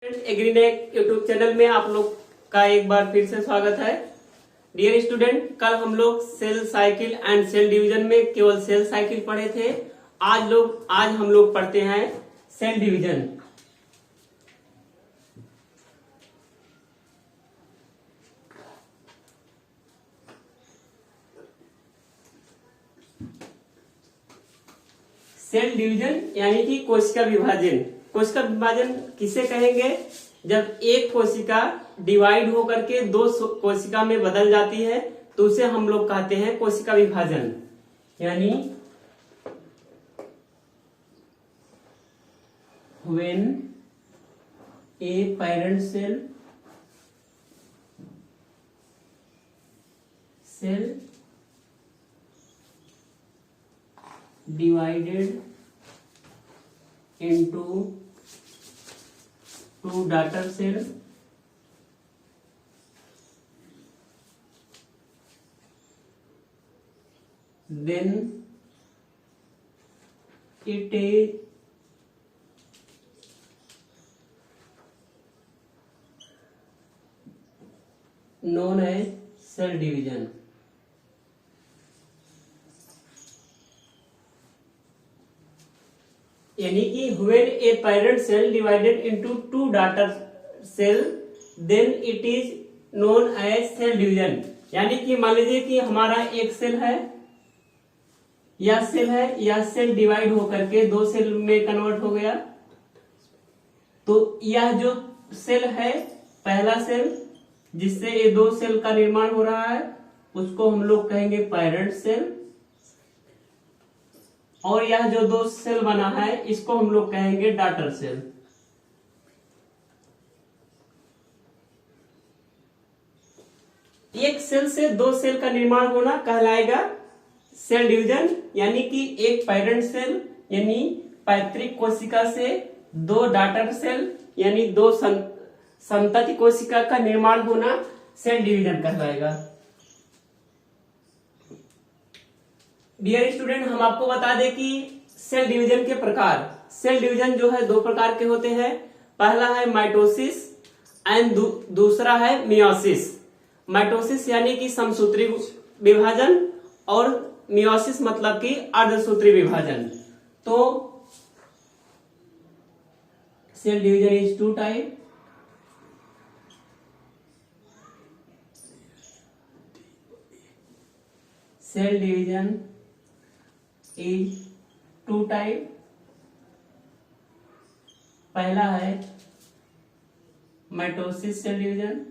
एग्रीनेक YouTube channel में आप लोग का एक बार फिर से स्वागत है। डियर स्टूडेंट, कल हम लोग cell cycle and cell division में केवल सेल साइकिल पढ़े थे। आज हम लोग पढ़ते हैं सेल डिवीजन। सेल डिवीजन यानी कि कोशिका विभाजन। कोशिका विभाजन किसे कहेंगे? जब एक कोशिका डिवाइड होकर के दो कोशिका में बदल जाती है तो उसे हम लोग कहते हैं कोशिका विभाजन। यानी when a parent cell divided into two daughter cells, then it is known as cell division। यानी कि when a parent cell divided into two daughter cell then it is known as cell division। यानी कि मान लीजिए कि हमारा एक cell है, यह सेल डिवाइड होकर के दो सेल में कन्वर्ट हो गया, तो यह जो सेल है, पहला सेल जिससे ये दो सेल का निर्माण हो रहा है, उसको हम लोग कहेंगे पेरेंट सेल, और यह जो दो सेल बना है इसको हम लोग कहेंगे डॉटर सेल। एक सेल से दो सेल का निर्माण होना कहलाएगा सेल डिवीजन। यानी कि एक पेरेंट सेल यानी पैतृक कोशिका से दो डॉटर सेल यानी दो संतति कोशिका का निर्माण होना सेल डिवीजन कहलाएगा। डियर स्टूडेंट, हम आपको बता दें कि सेल डिवीजन के प्रकार। सेल डिवीजन जो है दो प्रकार के होते हैं। पहला है माइटोसिस एंड दूसरा है मियोसिस। माइटोसिस यानी कि समसूत्री विभाजन और मियोसिस मतलब कि अर्धसूत्री विभाजन। तो cell division is two type. Cell division is two type. पहला है माइटोसिस सेल डिवीजन,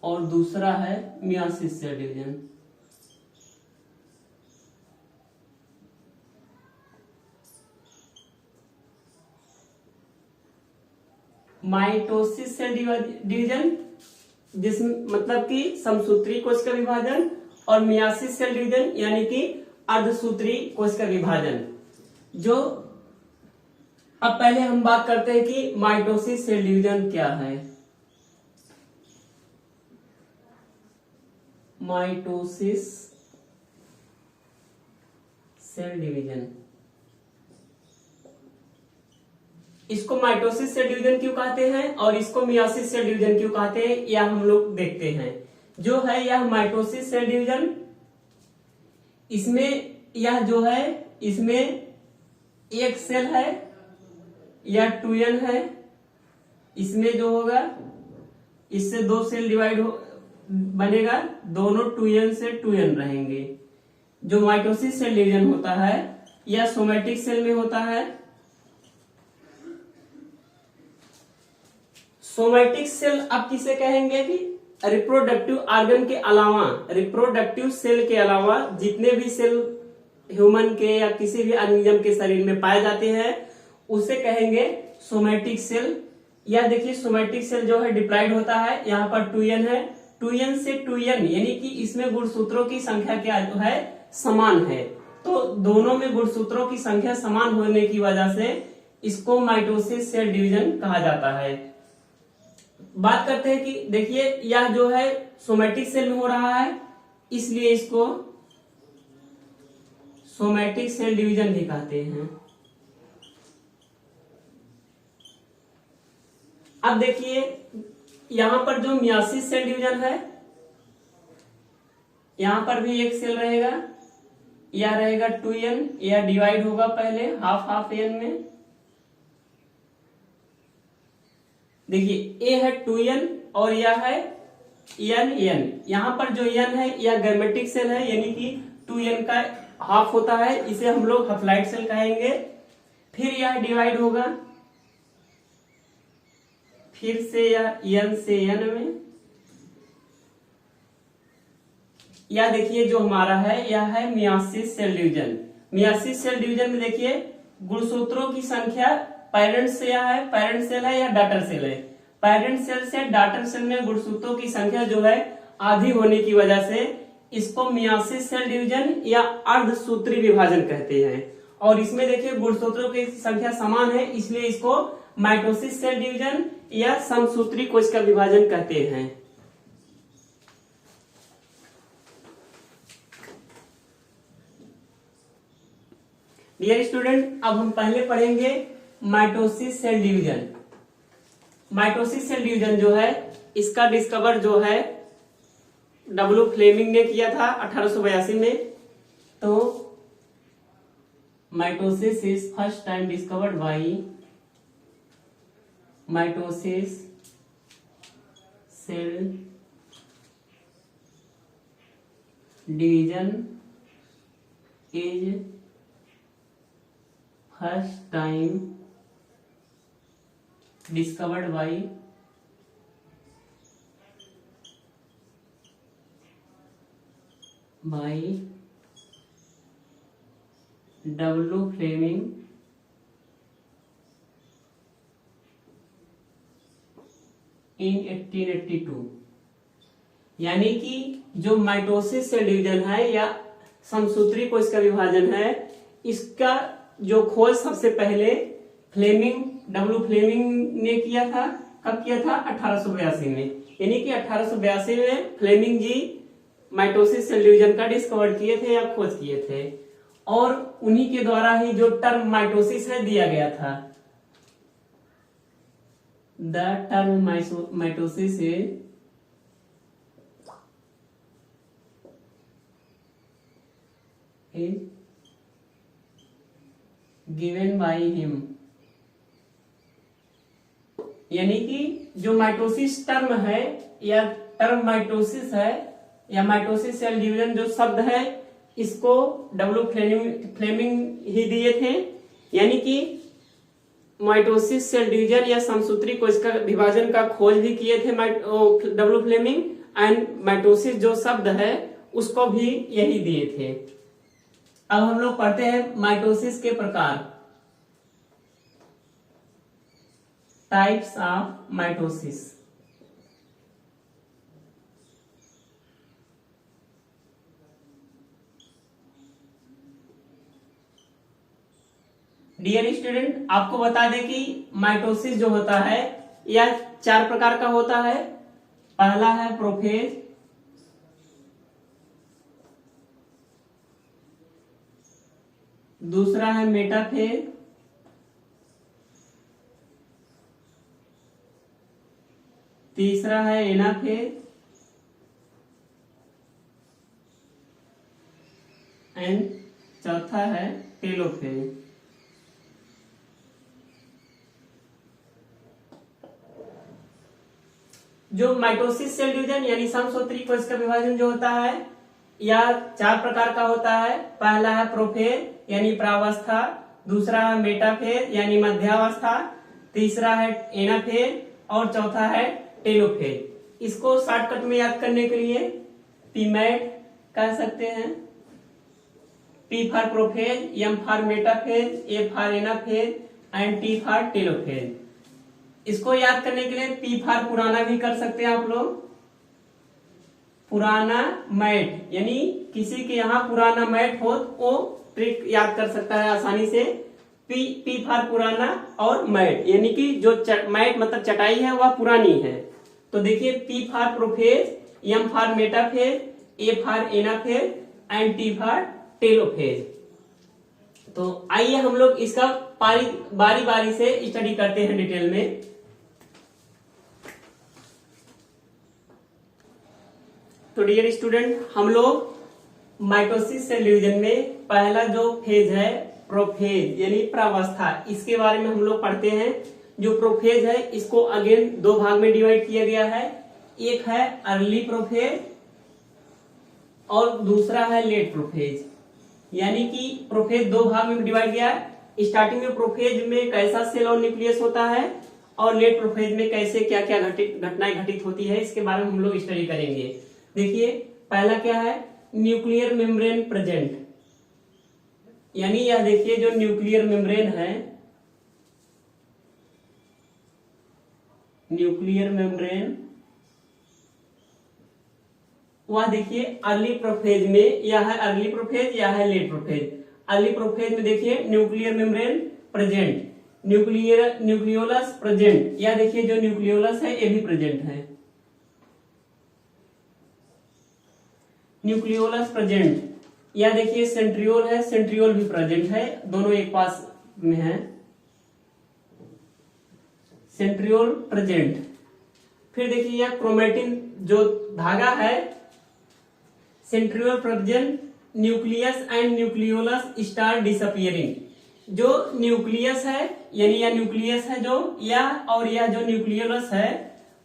और दूसरा है meiosis cell division. Mitosis cell division जिसमें मतलब कि समसूत्री कोशिका विभाजन, और मियोसिस सेल डिवीजन यानी कि अर्धसूत्री कोशिका विभाजन। जो अब पहले हम बात करते हैं कि माइटोसिस सेल डिवीजन क्या है। माइटोसिस सेल डिवीजन, इसको माइटोसिस सेल डिवीजन क्यों कहते हैं और इसको मियोसिस सेल डिवीजन क्यों कहते हैं, यह हम लोग देखते हैं। जो है यह माइटोसिस सेल डिवीजन, इसमें यह जो है इसमें एक सेल है या टूयन है, इसमें जो होगा इससे दो सेल डिवाइड बनेगा, दोनों टूयन से टूयन रहेंगे। जो माइटोसिस सेल डिवीजन होता है यह सोमैटिक सेल में होता है। सोमैटिक सेल आप किसे कहेंगे कि रिप्रोडक्टिव ऑर्गन के अलावा, रिप्रोडक्टिव सेल के अलावा जितने भी सेल ह्यूमन के या किसी भी ऑर्गेनिज्म के शरीर में पाए जाते हैं उसे कहेंगे सोमैटिक सेल। यह देखिए सोमैटिक सेल जो है डिप्लॉइड होता है, यहाँ पर टूयन है, टूयन से टूयन यानी कि इसमें गुणसूत्रों की संख्या क्या जो है समान है, तो दोनों में गुणसूत्रों की संख्या समान होने की वजह से इसको माइटोसिस सेल डिवीजन कहा जाता है। बात करते हैं कि देखिए यह जो है सोमैटिक सेल में हो रहा है इसलिए इसको सोमैटिक सेल डिवीजन भी कहते हैं। अब देखिए यहां पर जो मियासिस सेल डिवीजन है, यहां पर भी एक सेल रहेगा, यह रहेगा 2n, यह डिवाइड होगा पहले हाफ हाफ n में। देखिए a है 2n और यह है n। यहां पर जो n है यह गैमेटिक सेल है, यानी कि 2n का हाफ होता है, इसे हम लोग हैप्लॉइड सेल कहेंगे। फिर यह डिवाइड होगा, फिर से यह n से n में। यह देखिए जो हमारा है यह है meiosis cell division. Meiosis cell division में देखिए गुणसूत्रों की संख्या पेरेंट से यह है, पेरेंट सेल है या डॉटर सेल है। पेरेंट सेल से डॉटर सेल में गुणसूत्रों की संख्या जो है आधी होने की वजह से इसको मियासिस सेल डिवीजन या अर्धसूत्री विभाजन कहते हैं। और इसमें देखिए गुणसूत्रों की संख्या समान है, इसलिए इसको माइटोसिस सेल डिवीजन या समसूत्री कोशिका विभाजन कहते हैं। डियर स्टूडेंट, अब हम पहले पढ़ेंगे mitosis cell division. Mitosis cell division जो है इसका डिस्कवर जो है W फ्लेमिंग ने किया था 1882 में। तो mitosis is first time discovered by mitosis cell division is first time discovered by W Flemming in 1882। यानी कि जो माइटोसिस सेल डिवीजन है या समसूत्री कोशिका विभाजन है, इसका जो खोज सबसे पहले W फ्लेमिंग ने किया था। कब किया था? 1882 में। यानी कि 1882 में फ्लेमिंग जी माइटोसिस सेल डिवीजन का डिस्कवर किए थे या खोज किए थे, और उन्हीं के द्वारा ही जो टर्म माइटोसिस है दिया गया था। The term mitosis is given by him. यानी कि जो माइटोसिस टर्म है या टर्म माइटोसिस है या माइटोसिस सेल डिवीजन जो शब्द है, इसको W फ्लेमिंग ही दिए थे। यानी कि माइटोसिस सेल डिवीजन या समसूत्री कोशिका विभाजन का खोज भी किए थे W फ्लेमिंग, एंड माइटोसिस जो शब्द है उसको भी यही दिए थे। अब हम लोग पढ़ते हैं माइटोसिस के प्रकार, types of mitosis. Dear student, आपको बता दें कि माइटोसिस जो होता है यह 4 प्रकार का होता है। पहला है प्रोफेज, दूसरा है मेटाफेज, तीसरा है एनाफेज, एंड चौथा है टेलोफेज। जो माइटोसिस सेल डिवीजन यानी समसूत्री कोशिका विभाजन जो होता है यह 4 प्रकार का होता है। पहला है प्रोफेज यानी प्रावस्था, दूसरा है मेटाफेज यानी मध्यावस्था, तीसरा है एनाफेज और चौथा है टेलोफेज। इसको शॉर्टकट में याद करने के लिए पीमैट कह सकते हैं। P for prophase, M for metaphase, A for anaphase and T for telophase. इसको याद करने के लिए P फॉर पुराना भी कर सकते हैं आप लोग। पुराना मैट, यानी किसी के यहाँ पुराना मैट हो वो ट्रिक याद कर सकता है आसानी से। P फॉर पुराना और मैट, यानी कि जो मैट मतलब चटाई है वह पुरानी है। तो देखिए P for prophase, M for metaphase, A for anaphase and T for telophase. तो आइए हम लोग इसका बारी बारी से स्टडी करते हैं डिटेल में। तो डियर स्टूडेंट, हम लोग माइटोसिस सेल डिवीजन में पहला जो फेज है प्रोफेज यानी प्रावस्था, इसके बारे में हम लोग पढ़ते हैं। जो प्रोफेज है इसको अगेन दो भाग में डिवाइड किया गया है, एक है अर्ली प्रोफेज और दूसरा है लेट प्रोफेज। यानी कि प्रोफेज दो भाग में डिवाइड किया है। स्टार्टिंग में प्रोफेज में कैसा सेल और न्यूक्लियस होता है और लेट प्रोफेज में कैसे क्या क्या घटनाएं घटित होती है, इसके बारे में हम लोग स्टडी करेंगे। देखिए पहला क्या है, न्यूक्लियर मेम्ब्रेन प्रेजेंट, यानी यह देखिए जो न्यूक्लियर मेम्ब्रेन है, न्यूक्लियर मेम्ब्रेन वह देखिए अर्ली प्रोफेज में, या है अर्ली प्रोफेज या है लेट प्रोफेज। अर्ली प्रोफेज में देखिए nuclear membrane present, nucleolus present, या देखिए जो न्यूक्लियोलस है ये भी प्रेजेंट है, न्यूक्लियोलस प्रेजेंट। या देखिए सेंट्रियोल है, सेंट्रियोल भी प्रेजेंट है, दोनों एक पास में है, सेंट्रियोल प्रेजेंट। फिर देखिए यह क्रोमेटिन जो धागा है, centriole present, nucleus and nucleolus start disappearing. जो न्यूक्लियस है यानी यह न्यूक्लियस है जो और यह जो न्यूक्लियोलस है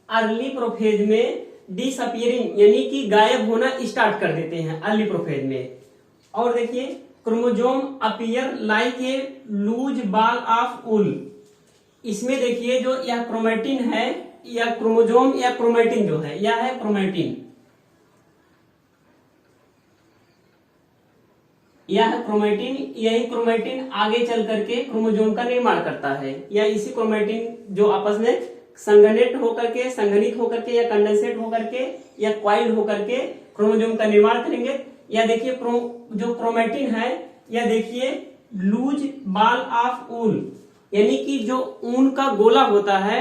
अर्ली प्रोफेज में डिसअपियरिंग यानी कि गायब होना स्टार्ट कर देते हैं अर्ली प्रोफेज में। और देखिए chromosome appear like a loose ball of wool. इसमें देखिए जो यह क्रोमेटिन है, यह क्रोमोजोम या क्रोमेटिन जो है यह है क्रोमेटिन, यह क्रोमेटिन, यही क्रोमेटिन आगे चल करके क्रोमोजोम का निर्माण करता है। या इसी क्रोमेटिन जो आपस में संघनित होकर के या कंडेंसेट होकर के या क्वाइल्ड होकर के क्रोमोजोम का निर्माण करेंगे। या देखिए जो क्रोमेटिन है यह देखिए लूज बॉल ऑफ वूल, यानी कि जो ऊन का गोला होता है,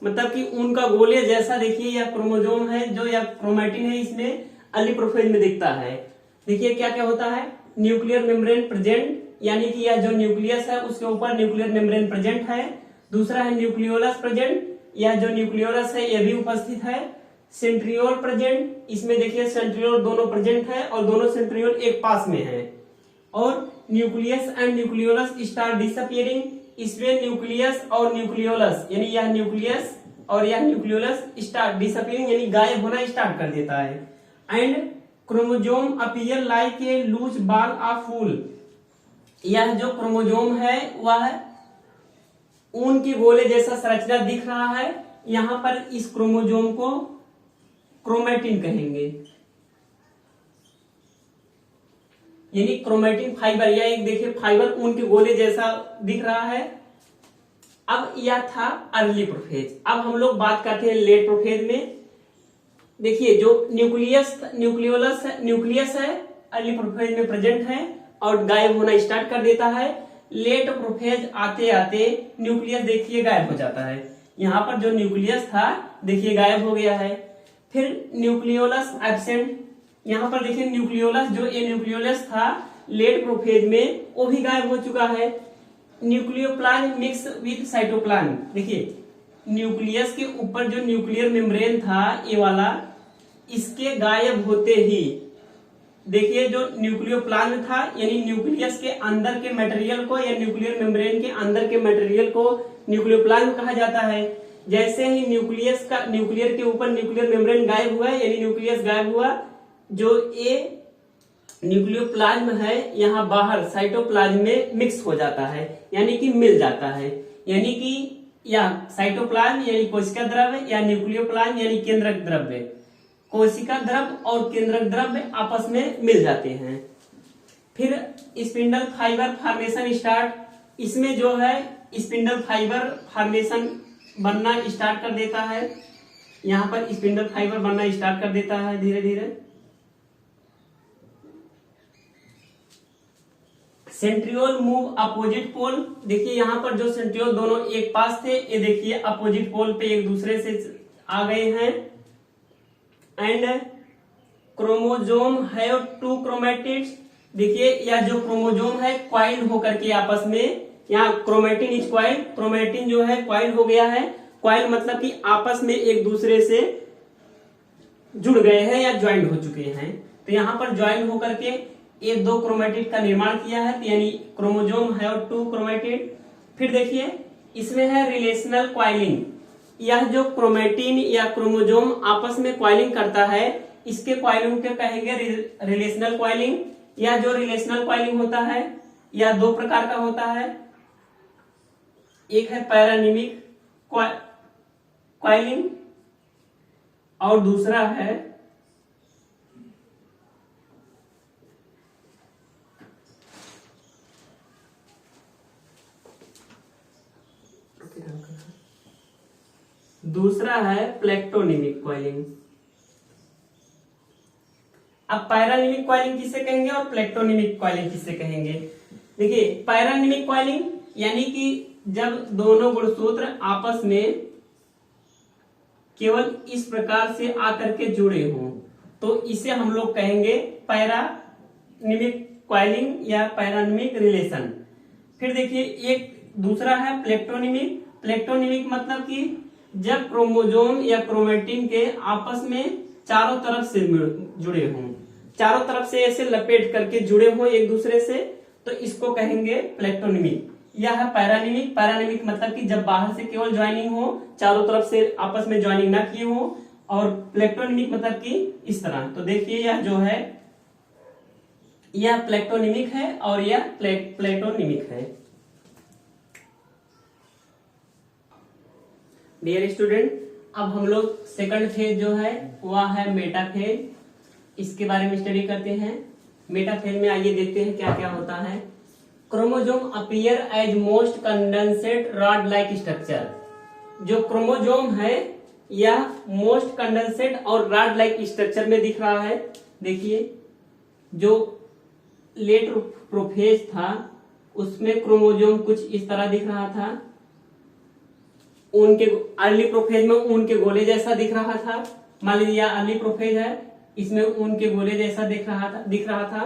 मतलब कि ऊन का गोले जैसा देखिए यह क्रोमोजोम है जो यह क्रोमेटिन है, इसमें अर्ली प्रोफेज में दिखता है। देखिए क्या क्या होता है, न्यूक्लियर मेम्ब्रेन प्रेजेंट, यानी कि यह जो न्यूक्लियस है उसके ऊपर न्यूक्लियर मेम्ब्रेन प्रेजेंट है। दूसरा है न्यूक्लियोलस प्रेजेंट, यह जो न्यूक्लियोलस है यह भी उपस्थित है। सेंट्रियोल प्रेजेंट, इसमें देखिए सेंट्रियोल दोनों प्रेजेंट है और दोनों सेंट्रियोल एक पास में है। और nucleus and nucleolus start disappearing, इसमें न्यूक्लियस और न्यूक्लियोलस यानी यह न्यूक्लियस और यह न्यूक्लियोलस स्टार्ट डिसअपियरिंग यानी गायब होना स्टार्ट कर देता है। And chromosome appear like a loose ball of wool, यह जो क्रोमोजोम है वह ऊन के गोले जैसा संरचना दिख रहा है। यहां पर इस क्रोमोजोम को क्रोमेटिन कहेंगे, यानी क्रोमेटिन फाइबर, या एक देखिए फाइबर ऊन के गोले जैसा दिख रहा है। अब यह था अर्ली प्रोफेज। अब हम लोग बात करते हैं लेट प्रोफेज में। देखिए जो न्यूक्लियस है अर्ली प्रोफेज में प्रेजेंट है और गायब होना स्टार्ट कर देता है। लेट प्रोफेज आते आते न्यूक्लियस देखिए गायब हो जाता है। यहाँ पर जो न्यूक्लियस था देखिए गायब हो गया है। फिर न्यूक्लियोलस एब्सेंट, यहाँ पर देखिए न्यूक्लियोलस जो ये न्यूक्लियोलस था लेट प्रोफेज में वो भी गायब हो चुका है। न्यूक्लियोप्लाज्म मिक्स विद साइटोप्लाज्म, देखिए न्यूक्लियस के ऊपर जो न्यूक्लियर मेम्ब्रेन था ये वाला, इसके गायब होते ही देखिए जो न्यूक्लियोप्लाज्म था यानी न्यूक्लियस के अंदर के मटेरियल को या न्यूक्लियर मेम्ब्रेन के अंदर के मटेरियल को न्यूक्लियोप्लाज्म कहा जाता है। जैसे ही न्यूक्लियर के ऊपर न्यूक्लियर मेम्ब्रेन गायब हुआ यानी न्यूक्लियस गायब हुआ, जो ये न्यूक्लियोप्लाज्म है यहाँ बाहर साइटोप्लाज्म में मिक्स हो जाता है यानी कि मिल जाता है। यानी कि यह साइटोप्लाज्म यानी कोशिका द्रव्य या न्यूक्लियोप्लाज्म यानी केंद्रक द्रव्य, कोशिका द्रव्य और केंद्रक द्रव्य आपस में मिल जाते हैं। फिर स्पिंडल फाइबर फॉर्मेशन स्टार्ट, इसमें जो है स्पिंडल फाइबर फॉर्मेशन बनना स्टार्ट कर देता है। यहाँ पर स्पिंडल फाइबर बनना स्टार्ट कर देता है धीरे धीरे। सेंट्रियोल मूव अपोजिट पोल, देखिए यहाँ पर जो सेंट्रियोल दोनों एक पास थे ये देखिए अपोजिट पोल पे एक दूसरे से आ गए हैं। And chromosome have two chromatids. देखिए यह जो क्रोमोजोम है क्वाइल होकर के आपस में, यहाँ क्रोमेटिन इज क्वाइल, क्रोमेटिन जो है क्वाइल हो गया है। क्वाइल मतलब कि आपस में एक दूसरे से जुड़ गए हैं या ज्वाइंट हो चुके हैं। तो यहाँ पर ज्वाइंट होकर के एक दो क्रोमेटिड का निर्माण किया है, यानी क्रोमोजोम हैव टू क्रोमेटिड। फिर देखिए इसमें है रिलेशनल क्वाइलिंग। यह जो क्रोमेटिन या क्रोमोजोम आपस में क्वाइलिंग करता है, इसके क्वाइलिंग को कहेंगे रिलेशनल क्वाइलिंग। यह जो रिलेशनल क्वाइलिंग होता है यह दो प्रकार का होता है। एक है पैरानिमिक क्वाइलिंग और दूसरा है प्लेक्टोनिमिक क्वाइलिंग। अब पैरानिमिक क्वाइलिंग किसे कहेंगे और प्लेक्टोनिमिक क्वाइलिंग किसे कहेंगे? देखिए पैरानिमिक क्वाइलिंग यानी कि जब दोनों गुणसूत्र आपस में केवल इस प्रकार से आकर के जुड़े हों तो इसे हम लोग कहेंगे पैरानिमिक क्वाइलिंग या पैरानिमिक रिलेशन। फिर देखिए एक दूसरा है प्लेक्टोनिमिक। प्लेक्टोनिमिक मतलब कि जब क्रोमोजोम या क्रोमेटिन के आपस में चारों तरफ से जुड़े हों, चारों तरफ से ऐसे लपेट करके जुड़े हों एक दूसरे से, तो इसको कहेंगे प्लेक्टोनिमिक। यह है पैरानिमिक। पैरानिमिक मतलब कि जब बाहर से केवल ज्वाइनिंग हो, चारों तरफ से आपस में ज्वाइनिंग ना किए हो। और प्लेक्टोनिमिक मतलब कि इस तरह। तो देखिए यह जो है यह प्लेक्टोनिमिक है और यह प्लेटोनिमिक है। डियर स्टूडेंट, अब हम लोग सेकंड फेज जो है वह है मेटाफेज, इसके बारे में स्टडी करते हैं। मेटाफेज में आइए देखते हैं क्या क्या होता है। Chromosome appear as most condensate rod like structure. जो क्रोमोजोम है यह मोस्ट कंडेंसेट और रॉड लाइक स्ट्रक्चर में दिख रहा है। देखिए जो लेट प्रोफेज था उसमें क्रोमोजोम कुछ इस तरह दिख रहा था, ऊन के अर्ली प्रोफेज में ऊन के गोले जैसा दिख रहा था। मान लीजिए अर्ली प्रोफेज है, इसमें ऊन के गोले जैसा दिख रहा था।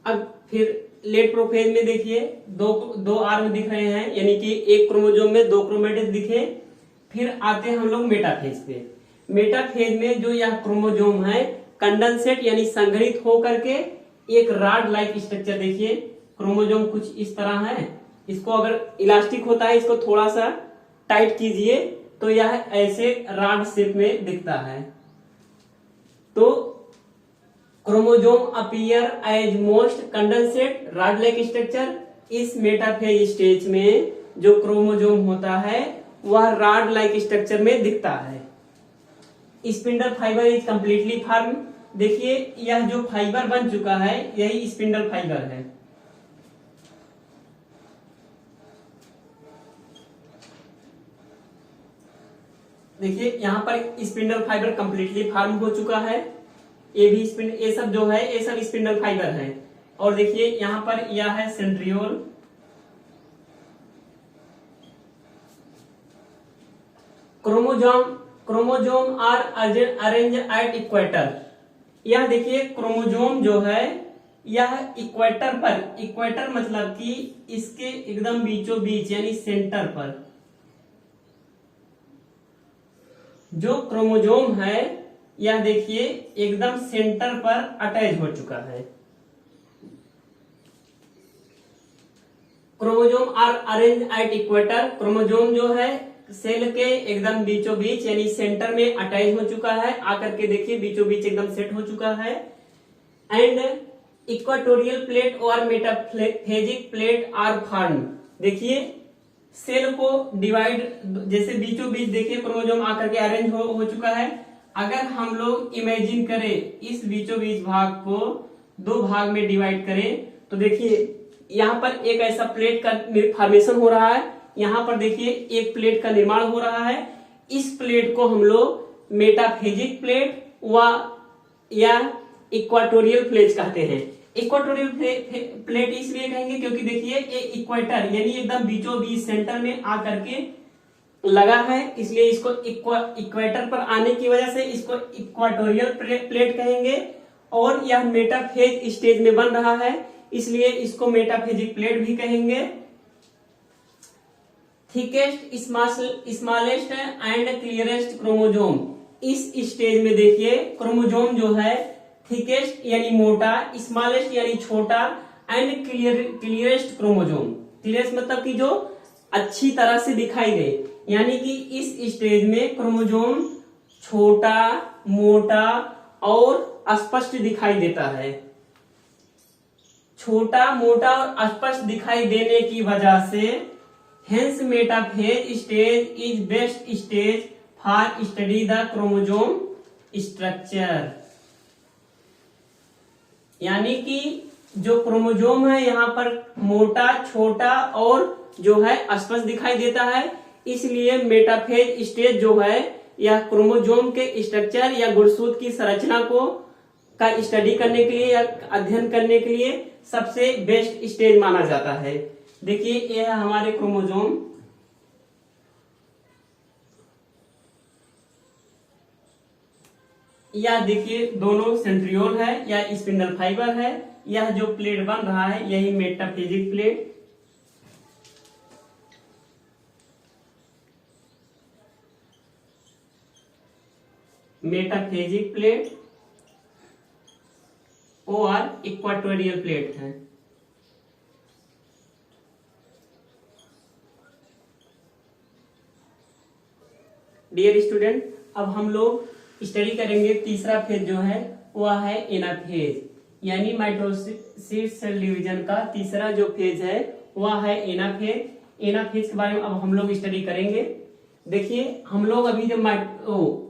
अब फिर लेट प्रोफेज में देखिए दो आर्म दिख रहे हैं, यानी कि एक क्रोमोजोम में दो क्रोमेटिड्स दिखे। फिर आते हैं हम लोग मेटाफेज पे। मेटाफेज में जो यह क्रोमोजोम है कंडेंसेट यानी संघनित होकर के एक रॉड लाइक स्ट्रक्चर, देखिए क्रोमोजोम कुछ इस तरह है। इसको अगर इलास्टिक होता है इसको थोड़ा सा टाइट कीजिए तो यह ऐसे रॉड शेप में दिखता है। तो chromosome appear as most condensate rod like structure. इस मेटाफेज स्टेज में जो क्रोमोजोम होता है वह रॉड लाइक स्ट्रक्चर में दिखता है। Spindle fibre is completely form. देखिए यह जो फाइबर बन चुका है यही स्पिंडल फाइबर है। देखिए यहाँ पर स्पिंडल फाइबर कंप्लीटली फॉर्म हो चुका है। ये सब जो है ये सब स्पिंडल फाइबर है। और देखिए यहाँ पर यह है centriole. Chromosome are arrange at equator. यह देखिए क्रोमोजोम जो है यह इक्वेटर पर, इक्वेटर मतलब कि इसके एकदम बीचों बीच यानी सेंटर पर जो क्रोमोजोम है यह देखिए एकदम सेंटर पर अटैच हो चुका है। Chromosome are arrange at equator. Chromosome जो है सेल के एकदम बीचों बीच यानी सेंटर में अटैच हो चुका है। आकर के देखिए बीचों बीच एकदम सेट हो चुका है। एंड इक्वाटोरियल प्लेट और मेटाफेजिक प्लेट आर फॉर्म। देखिए सेल को डिवाइड, जैसे बीचों बीच देखिए क्रोमोजोम आकर के अरेंज हो चुका है। अगर हम लोग इमेजिन करें इस बीचों बीच भाग को दो भाग में डिवाइड करें तो देखिए यहाँ पर एक ऐसा प्लेट का फॉर्मेशन हो रहा है। यहाँ पर देखिए एक प्लेट का निर्माण हो रहा है। इस प्लेट को हम लोग मेटाफेजिक प्लेट या इक्वाटोरियल प्लेट कहते हैं। इक्वाटोरियल प्लेट इसलिए कहेंगे क्योंकि देखिए ये इक्वेटर यानी एकदम बीचों बीच सेंटर में आकर के लगा है, इसलिए इसको इक्वेटर पर आने की वजह से इसको इक्वाटोरियल प्लेट कहेंगे। और यह मेटाफेज स्टेज में बन रहा है, इसलिए इसको मेटाफेजिक प्लेट भी कहेंगे। Thickest, smallest and clearest chromosome, इस स्टेज में देखिए क्रोमोजोम जो है थिकेस्ट यानी मोटा, स्मॉलेस्ट यानी छोटा एंड क्लियरेस्ट क्रोमोजोम, क्लियरेस्ट मतलब कि जो अच्छी तरह से दिखाई दे, यानी कि इस स्टेज में क्रोमोजोम छोटा, मोटा और स्पष्ट दिखाई देता है। छोटा, मोटा और स्पष्ट दिखाई देने की वजह से hence metaphase stage is best stage for study the chromosome structure, यानी कि जो क्रोमोजोम है यहाँ पर मोटा, छोटा और जो है स्पष्ट दिखाई देता है, इसलिए मेटाफेज स्टेज जो है यह क्रोमोजोम के स्ट्रक्चर या गुणसूत्र की संरचना को का स्टडी करने के लिए या अध्ययन करने के लिए सबसे बेस्ट स्टेज माना जाता है। देखिए यह है हमारे क्रोमोजोम, या देखिए दोनों सेंट्रियोल है या स्पिंडल फाइबर है, यह जो प्लेट बन रहा है यही मेटाफेजिक प्लेट। मेटाफेजिक प्लेट और इक्वाटोरियल प्लेट है। डियर स्टूडेंट, अब हम लोग स्टडी करेंगे तीसरा फेज जो है वह है एनाफेज, यानी माइटोसिस सेल डिवीजन का तीसरा जो फेज है वह है एनाफेज। एनाफेज के बारे में अब हम लोग स्टडी करेंगे। देखिए हम लोग अभी जब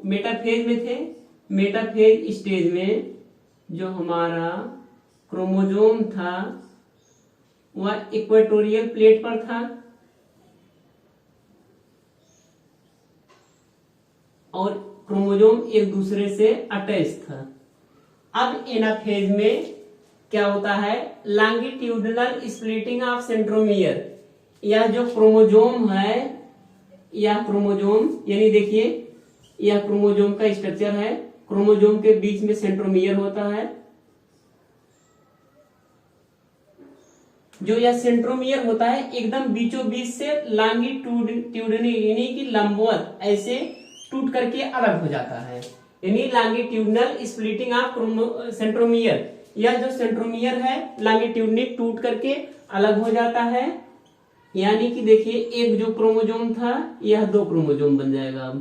मेटाफेज में थे, मेटाफेज स्टेज में जो हमारा क्रोमोजोम था वह इक्वेटोरियल प्लेट पर था और क्रोमोजोम एक दूसरे से अटैच था। अब एनाफेज में क्या होता है, लॉन्गिट्यूडिनल स्प्लिटिंग ऑफ सेंट्रोमियर, यह जो क्रोमोजोम है, यह क्रोमोजोम यानी देखिए यह क्रोमोजोम का स्ट्रक्चर है, क्रोमोजोम के बीच में सेंट्रोमियर होता है। जो यह सेंट्रोमियर होता है एकदम बीचों बीच से लॉन्गिट्यूडिनल यानी कि लंबवत ऐसे टूट करके अलग हो जाता है, यानी लॉन्गिट्यूडिनल स्प्लिटिंग ऑफ सेंट्रोमियर। यह जो सेंट्रोमियर है लॉन्गिट्यूडिनल टूट करके अलग हो जाता है, यानी कि देखिए एक जो क्रोमोजोम था यह दो क्रोमोजोम बन जाएगा।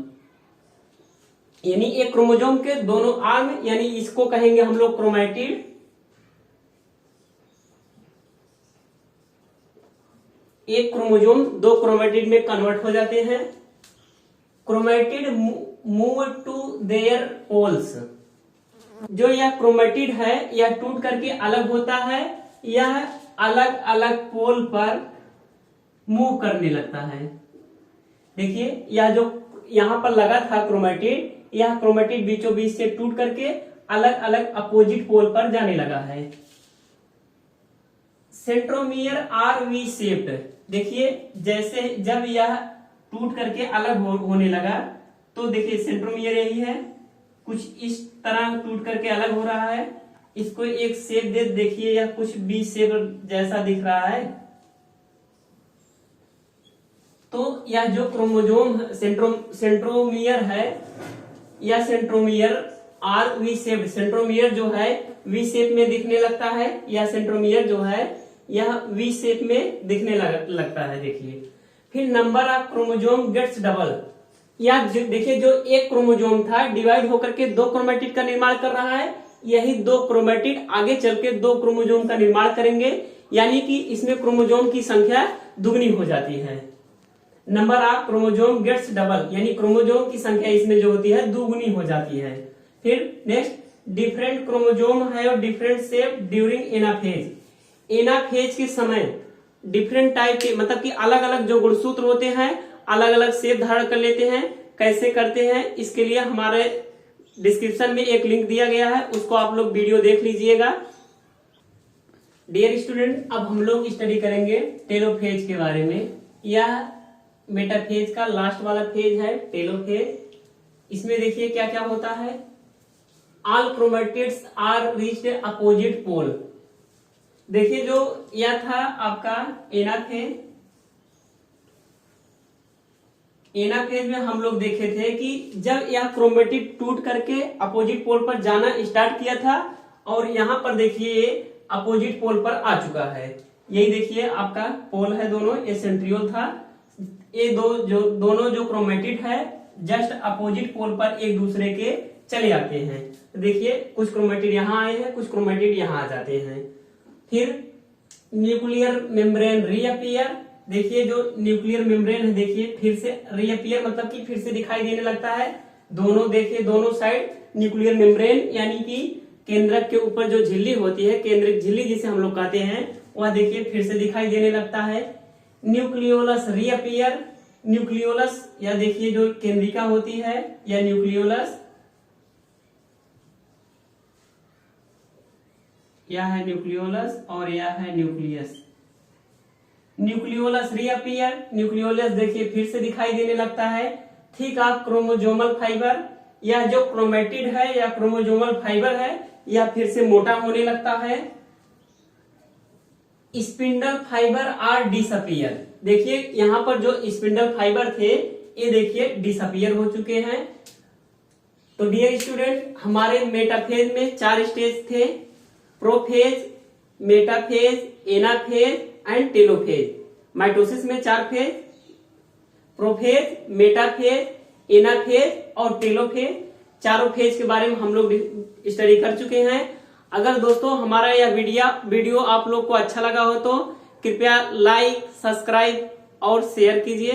यानी एक क्रोमोजोम के दोनों आर्म, यानी इसको कहेंगे हम लोग क्रोमैटिड। एक क्रोमोजोम दो क्रोमैटिड में कन्वर्ट हो जाते हैं। Chromatid move to their poles, जो यह क्रोमैटिड है यह टूट करके अलग होता है, यह अलग अलग पोल पर मूव करने लगता है। देखिए यह जो यहां पर लगा था क्रोमैटिड, यह क्रोमैटिड बीचों बीच से टूट करके अलग अलग अपोजिट पोल पर जाने लगा है। सेंट्रोमियर आर वी शेप्ड, देखिए जैसे जब यह टूट करके अलग होने लगा तो देखिए सेंट्रोमियर यही है, कुछ इस तरह टूट करके अलग हो रहा है। इसको एक शेप दे, देखिए यह कुछ बी शेप जैसा दिख रहा है। तो यह जो क्रोमोजोम सेंट्रोमियर है, यह centromere are V shape, centromere जो है वी शेप में दिखने लगता है, यह सेंट्रोमियर जो है यह वी शेप में दिखने लगता है। देखिए फिर number of chromosome gets double, यह देखिए जो एक क्रोमोजोम था डिवाइड होकर के दो क्रोमैटिड का निर्माण कर रहा है, यही दो क्रोमैटिड आगे चल के दो क्रोमोजोम का निर्माण करेंगे, यानी कि इसमें क्रोमोजोम की संख्या दुगनी हो जाती है। Number of chromosome gets double, यानी क्रोमोजोम की संख्या इसमें जो होती है दुगुनी हो जाती है। फिर next, different chromosome have different shape during anaphase, anaphase के समय डिफरेंट टाइप के मतलब कि अलग अलग जो गुणसूत्र होते हैं अलग अलग शेप धारण कर लेते हैं। कैसे करते हैं इसके लिए हमारे डिस्क्रिप्शन में एक लिंक दिया गया है, उसको आप लोग वीडियो देख लीजिएगा। डियर स्टूडेंट, अब हम लोग स्टडी करेंगे टेलोफेज के बारे में। यह मेटाफेज का लास्ट वाला फेज है टेलोफेज। इसमें देखिए क्या क्या होता है, all chromatids are reached opposite pole. देखिए जो यह था आपका एनाफेज। एनाफेज में हम लोग देखे थे कि जब यह क्रोमेटिड टूट करके अपोजिट पोल पर जाना स्टार्ट किया था, और यहाँ पर देखिए ये अपोजिट पोल पर आ चुका है। यही देखिए आपका पोल है दोनों, ये सेंट्रियोल था। ये दोनों जो क्रोमेटिड है जस्ट अपोजिट पोल पर एक दूसरे के चले आते हैं। देखिए कुछ क्रोमेटिड यहाँ आए हैं, कुछ क्रोमेटिड यहाँ आ जाते हैं। फिर न्यूक्लियर मेम्ब्रेन रीअपियर। देखिए जो न्यूक्लियर मेम्ब्रेन है देखिए फिर से रीअपियर मतलब कि फिर से दिखाई देने लगता है। दोनों देखिए दोनों साइड न्यूक्लियर मेम्ब्रेन यानी कि केंद्रक के ऊपर जो झिल्ली होती है, केंद्रिक झिल्ली जिसे हम लोग कहते हैं, वह देखिए फिर से दिखाई देने लगता है। Nucleolus reappear. न्यूक्लियोलस या देखिए जो केंद्रिका होती है या न्यूक्लियोलस, यह है न्यूक्लियोलस और यह है न्यूक्लियस। Nucleolus reappear. न्यूक्लियोलस देखिए फिर से दिखाई देने लगता है। Thick of chromosomal fibre. यह जो क्रोमेटिड है या क्रोमोजोमल फाइबर है यह फिर से मोटा होने लगता है। Spindle fibre are disappear. देखिए यहाँ पर जो स्पिंडल फाइबर थे ये देखिए डिसअपियर हो चुके हैं। तो डियर स्टूडेंट, हमारे मेटाफेज में 4 स्टेज थे, prophase, metaphase, anaphase and telophase. Mitosis में 4 फेज, प्रोफेज, मेटाफेज, एनाफेज और टेलोफेज। चारों फेज के बारे में हम लोग स्टडी कर चुके हैं। अगर दोस्तों हमारा यह वीडियो आप लोग को अच्छा लगा हो तो कृपया लाइक, सब्सक्राइब और शेयर कीजिए।